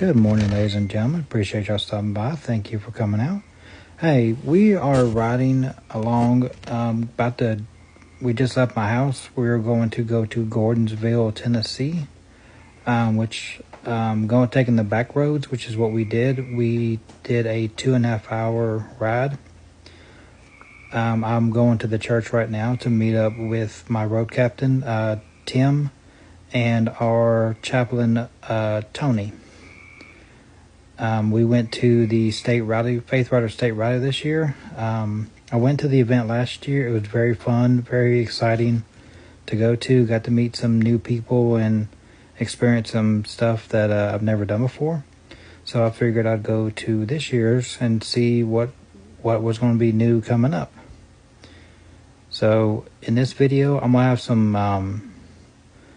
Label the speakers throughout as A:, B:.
A: Good morning, ladies and gentlemen. Appreciate y'all stopping by. Thank you for coming out. Hey, we are riding along. We just left my house. We're going to go to Gordonsville, Tennessee, taking the back roads, which is what we did. We did a 2.5 hour ride. I'm going to the church right now to meet up with my road captain, Tim, and our chaplain, Tony. We went to the Faith Rider State Rally this year. I went to the event last year. It was very fun, very exciting to go to. Got to meet some new people and experience some stuff that I've never done before. So I figured I'd go to this year's and see what was going to be new coming up. So in this video, I'm going to have some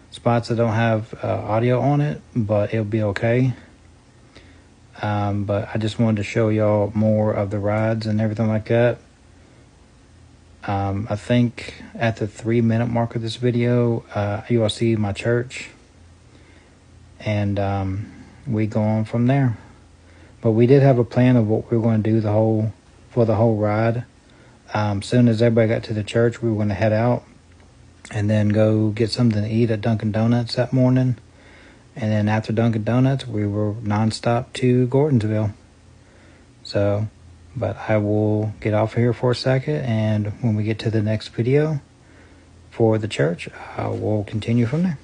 A: spots that don't have audio on it, but it'll be okay. But I just wanted to show y'all more of the rides and everything like that. I think at the 3-minute mark of this video, you will see my church, and we go on from there. But we did have a plan of what we were going to do for the whole ride. Soon as everybody got to the church, we were going to head out and then go get something to eat at Dunkin' Donuts that morning. And then after Dunkin' Donuts, we were nonstop to Gordonsville. But I will get off here for a second, and when we get to the next video for the church, I will continue from there.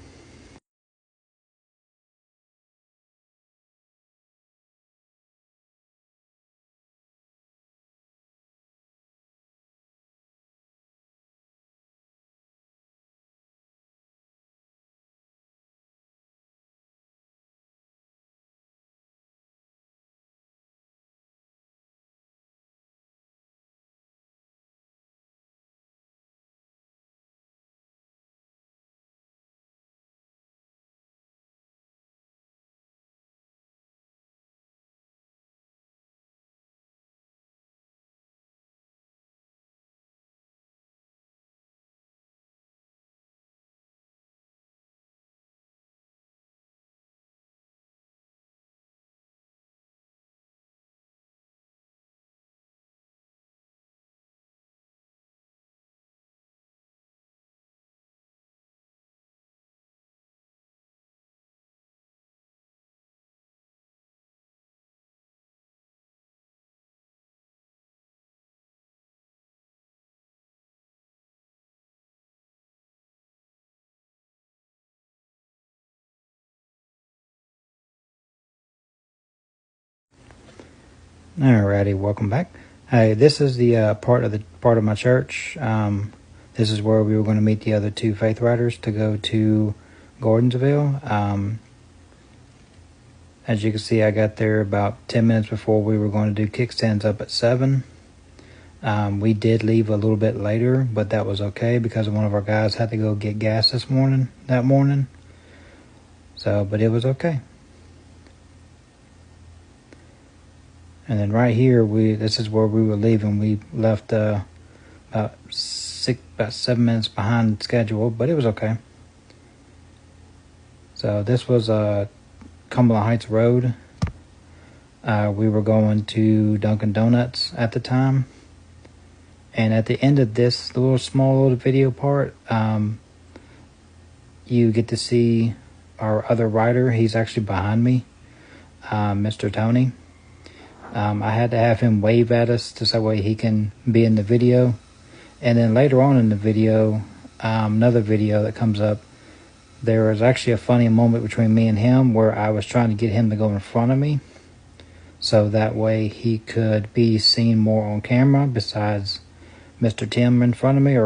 A: Alrighty, welcome back. Hey, this is the part of my church. This is where we were going to meet the other two Faith Riders to go to Gordonsville. As you can see, I got there about 10 minutes before we were going to do kickstands up at 7. We did leave a little bit later, but that was okay because one of our guys had to go get gas that morning. But it was okay. And then right here, this is where we were leaving. We left about 7 minutes behind schedule, but it was okay. So this was Cumberland Heights Road. We were going to Dunkin' Donuts at the time. And at the end of this small little video part, you get to see our other rider. He's actually behind me, Mr. Tony. I had to have him wave at us so that way he can be in the video. And then later on in the video, another video that comes up, there was actually a funny moment between me and him where I was trying to get him to go in front of me so that way he could be seen more on camera besides Mr. Tim in front of me.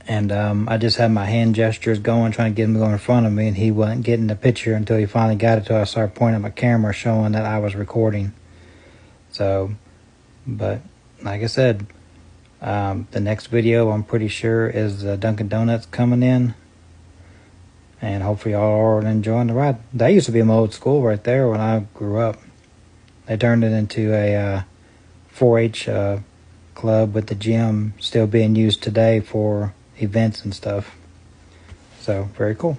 A: And I just had my hand gestures going, trying to get him to go in front of me, and he wasn't getting the picture until he finally got it, till I started pointing at my camera showing that I was recording. But like I said, the next video I'm pretty sure is Dunkin' Donuts coming in, and hopefully y'all are enjoying the ride. That used to be my old school right there when I grew up. They turned it into a 4-H club, with the gym still being used today for events and stuff. So very cool.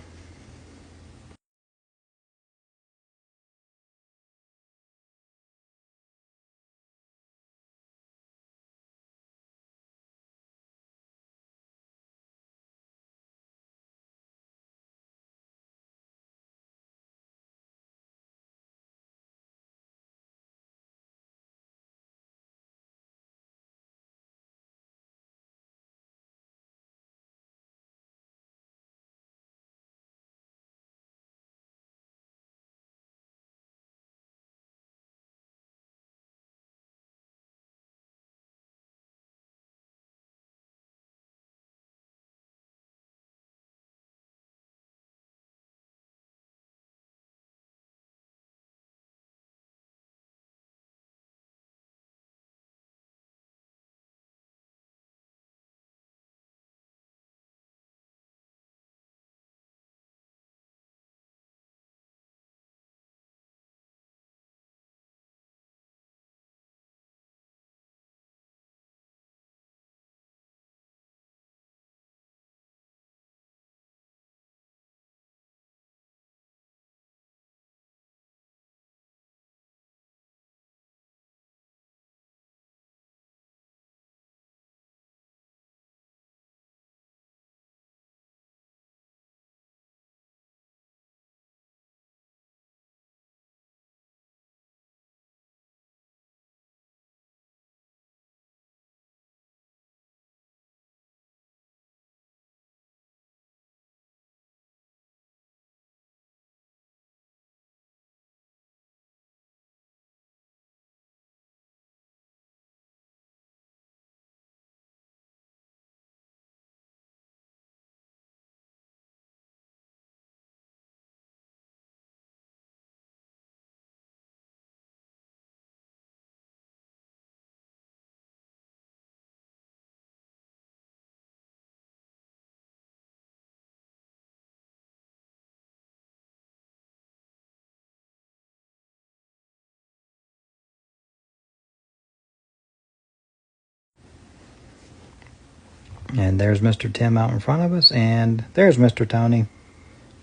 A: And there's Mr. Tim out in front of us, and there's Mr. Tony.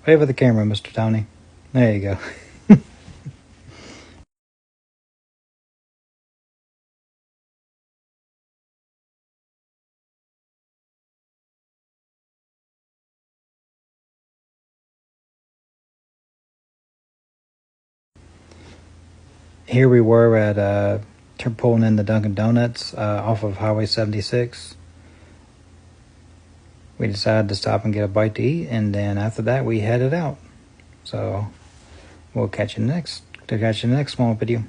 A: Wave at the camera, Mr. Tony. There you go. Here we were at pulling in the Dunkin' Donuts off of Highway 76. We decided to stop and get a bite to eat, and then after that we headed out. So we'll catch you next small video.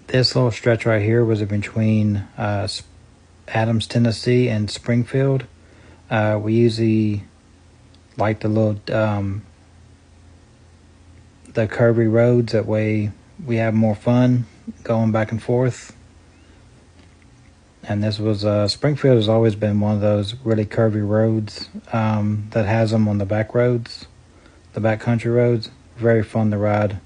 A: This little stretch right here was between Adams, Tennessee, and Springfield. We usually like the little the curvy roads. That way we have more fun going back and forth. And this was Springfield has always been one of those really curvy roads that has them on the back roads, the back country roads. Very fun to ride.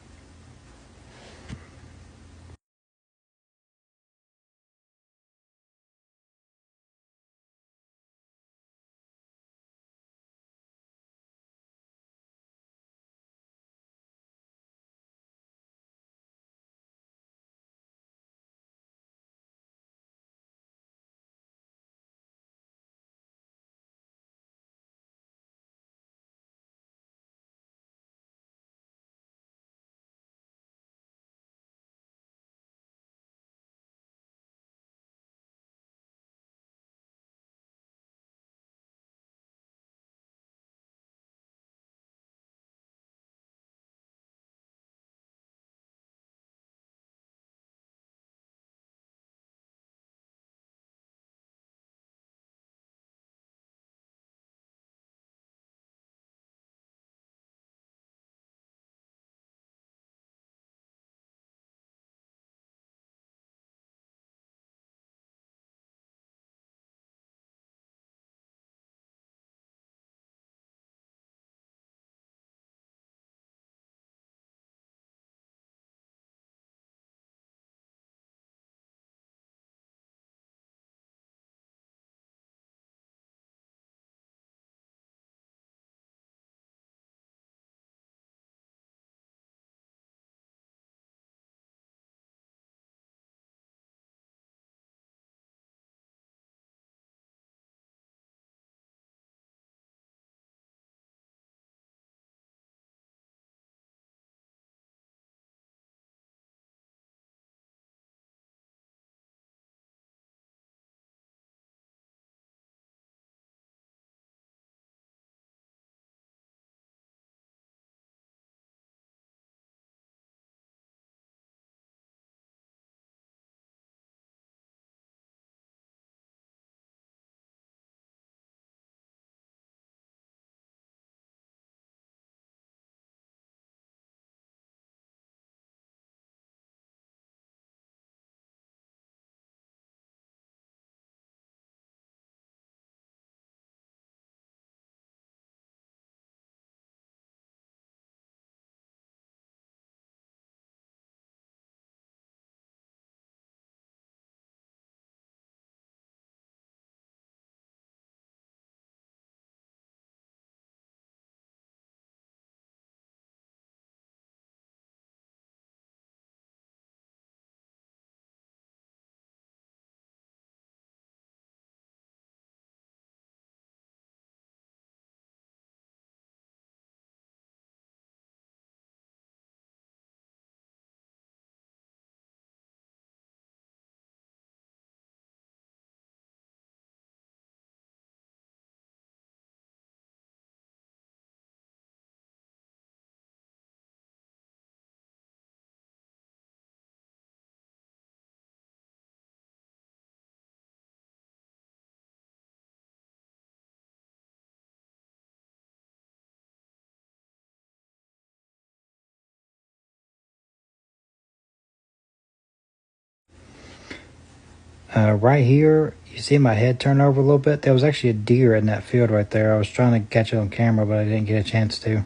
A: Right here, you see my head turn over a little bit? There was actually a deer in that field right there. I was trying to catch it on camera, but I didn't get a chance to.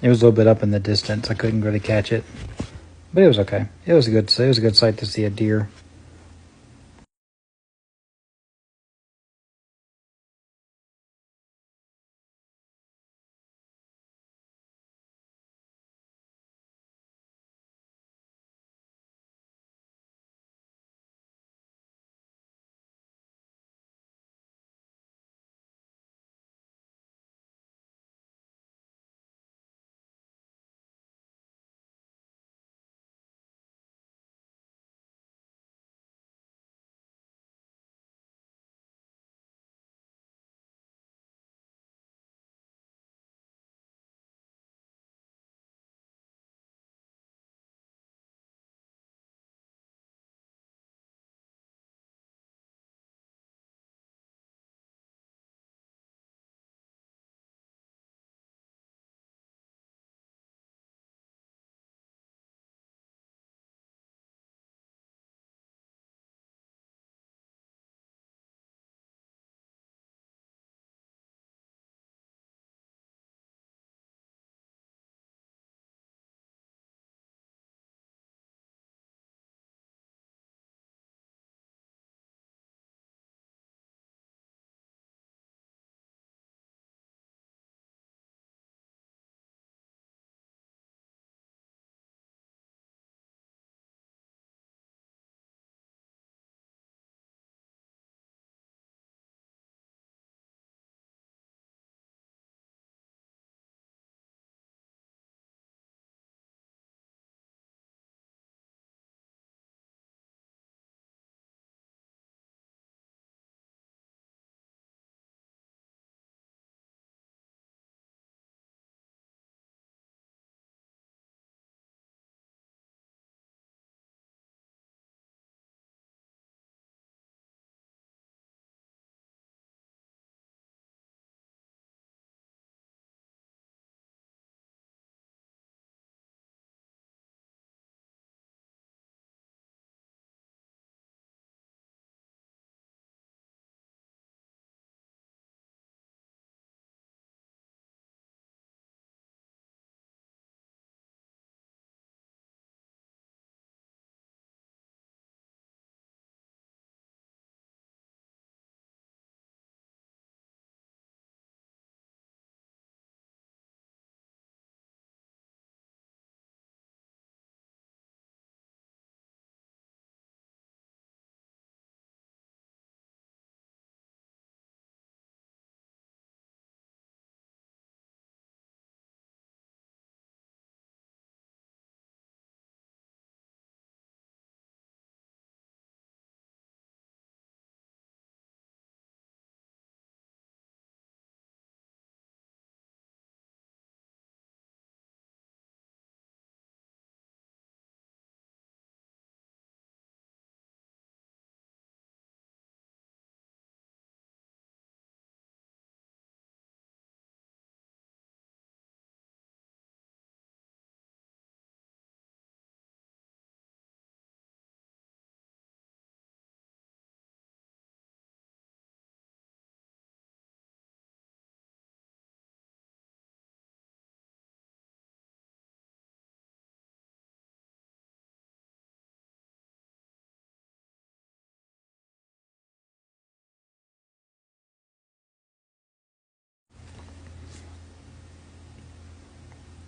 A: It was a little bit up in the distance. I couldn't really catch it, but it was okay. It was a good sight to see a deer.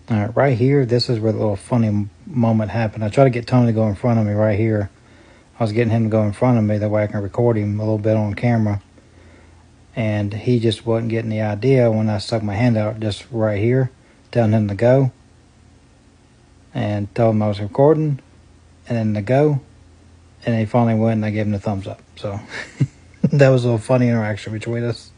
A: All right, right here, this is where the little funny moment happened. I tried to get Tony to go in front of me right here. I was getting him to go in front of me, that way I can record him a little bit on camera. And he just wasn't getting the idea when I stuck my hand out just right here, telling him to go. And told him I was recording, and then to go. And he finally went, and I gave him the thumbs up. So that was a little funny interaction between us.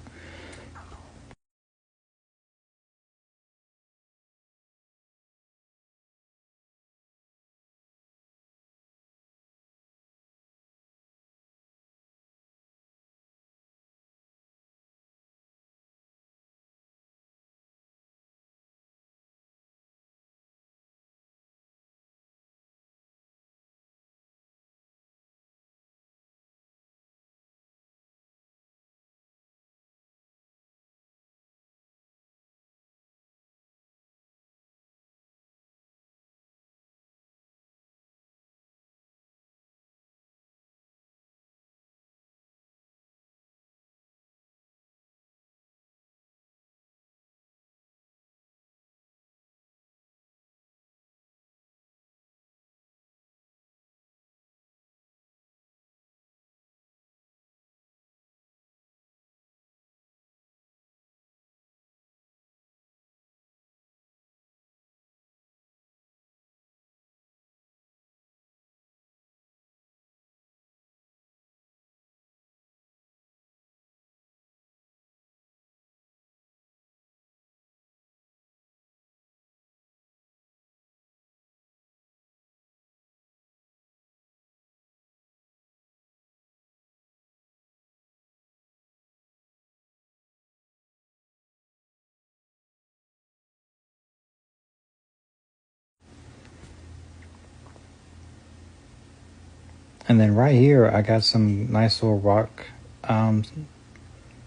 A: And then right here, I got some nice little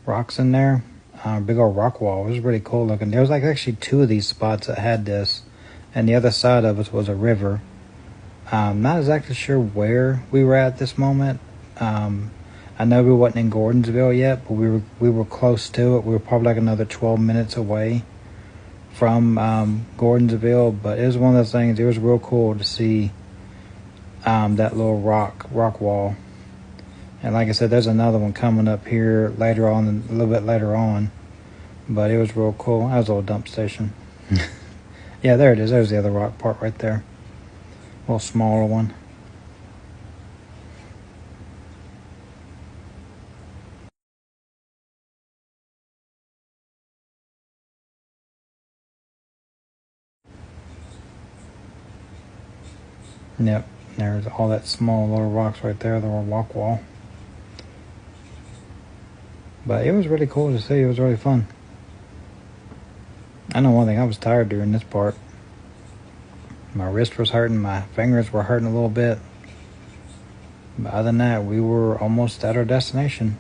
A: rocks in there. Big old rock wall. It was really cool looking. There was like actually two of these spots that had this, and the other side of it was a river. Not exactly sure where we were at this moment. I know we wasn't in Gordonsville yet, but we were close to it. We were probably like another 12 minutes away from Gordonsville, but it was one of those things. It was real cool to see that little rock wall. And like I said, there's another one coming up here later on, a little bit later on. But it was real cool. That was a little dump station. Yeah, there it is. There's the other rock part right there. A little smaller one. Yep. There's all that small little rocks right there, the little rock wall. But it was really cool to see. It was really fun. I know one thing. I was tired during this part. My wrist was hurting. My fingers were hurting a little bit. But other than that, we were almost at our destination.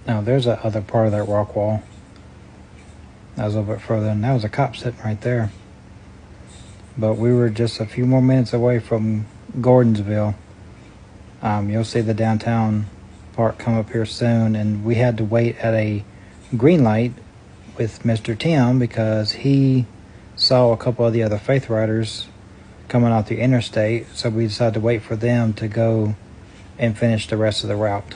A: Now, there's that other part of that rock wall. That was a little bit further, and that was a cop sitting right there. But we were just a few more minutes away from Gordonsville. You'll see the downtown part come up here soon, and we had to wait at a green light with Mr. Tim because he saw a couple of the other Faith Riders coming off the interstate, so we decided to wait for them to go and finish the rest of the route.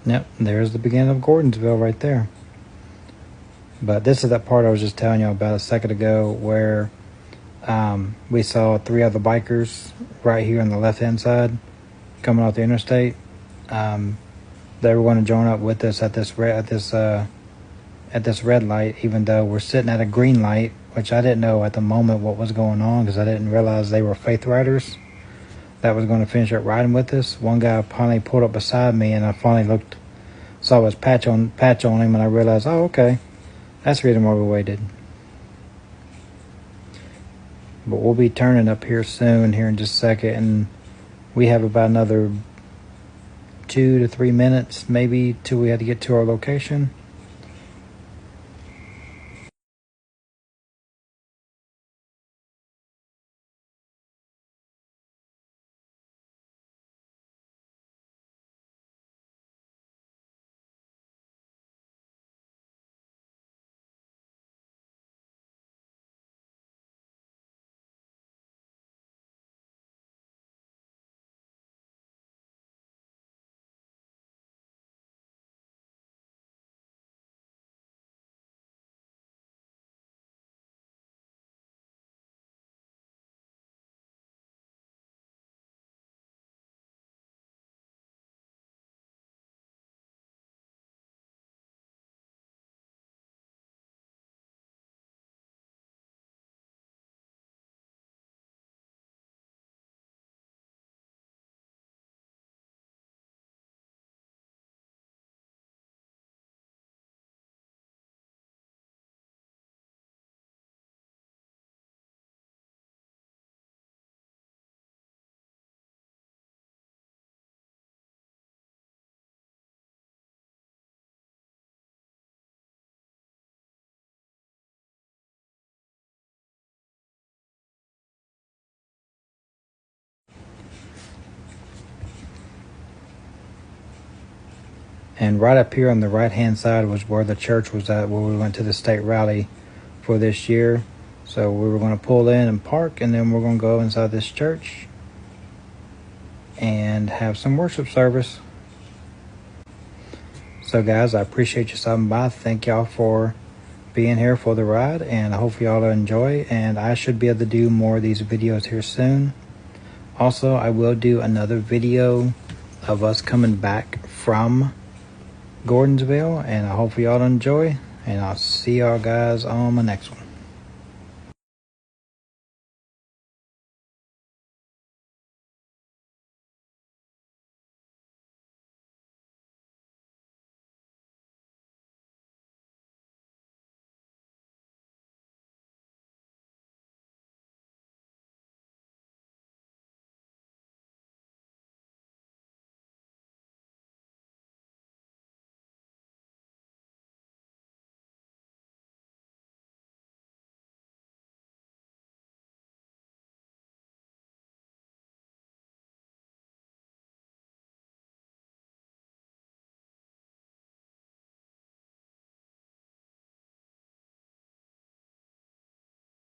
A: Yep, there's the beginning of Gordonsville right there. But this is that part I was just telling you about a second ago where we saw 3 other bikers right here on the left-hand side coming off the interstate. They were going to join up with us at this red light, even though we're sitting at a green light, which I didn't know at the moment what was going on because I didn't realize they were Faith Riders that was going to finish up riding with us. One guy finally pulled up beside me, and I finally saw his patch on him, and I realized, oh, okay, that's the reason why we waited. But we'll be turning up here soon, here in just a second, and we have about another 2 to 3 minutes, maybe, till we have to get to our location. And right up here on the right-hand side was where the church was at, where we went to the state rally for this year. So we were going to pull in and park, and then we're going to go inside this church and have some worship service. So guys, I appreciate you stopping by. Thank y'all for being here for the ride, and I hope y'all enjoy. And I should be able to do more of these videos here soon. Also, I will do another video of us coming back from Gordonsville, and I hope y'all enjoy, and I'll see y'all guys on my next one.